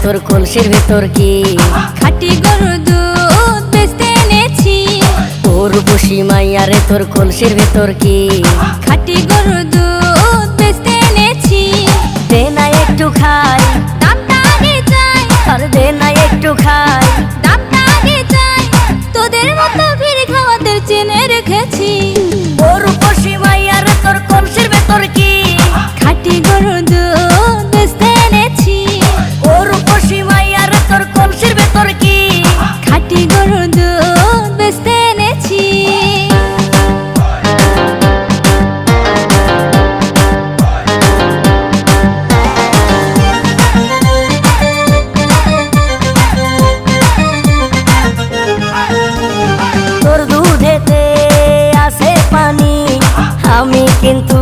তোর কলসির ভেতর কি? খাঁটি গরুর দুধ বেচতে এনেছি। উর্বশী মাইয়া রে তোর কলসির ভেতর কি? খাঁটি গরুর দুধ বেচতে এনেছি। দে না একটু খাই, দামটা আগে চাই, আর দে না একটু খাই। দামটা আগে চাই, তোদের মতো ভিড় খাওয়াতে চেনে রেখেছি। উর্বশী মাইয়া রে তোর কলসির ভেতর কি? খাঁটি গরুর দুধ বেচতে এনেছি। উর্বশী মাইয়া রে তোর কলসির ভেতর কি? খাঁটি গরুর দুধ বেচতে এনেছি। তোর দুধেতে আছে পানি, আমি কিন্তু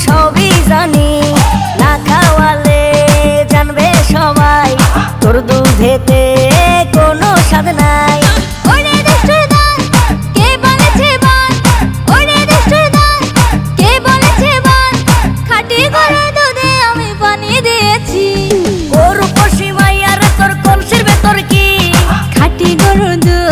সবই জানি। না খাওয়ালে জানবে সবাই, তোর দুধেতে কোনো স্বাদ নাই। ওরে দুষ্টুর দল, কে বলেছে বল? ওরে দুষ্টুর দল, কে বলেছে বল? খাঁটি গরুর দুধে আমি পানি দিয়েছি। উর্বশী মাইয়া রে তোর কলসির ভেতর কি? খাঁটি গরুর দুধ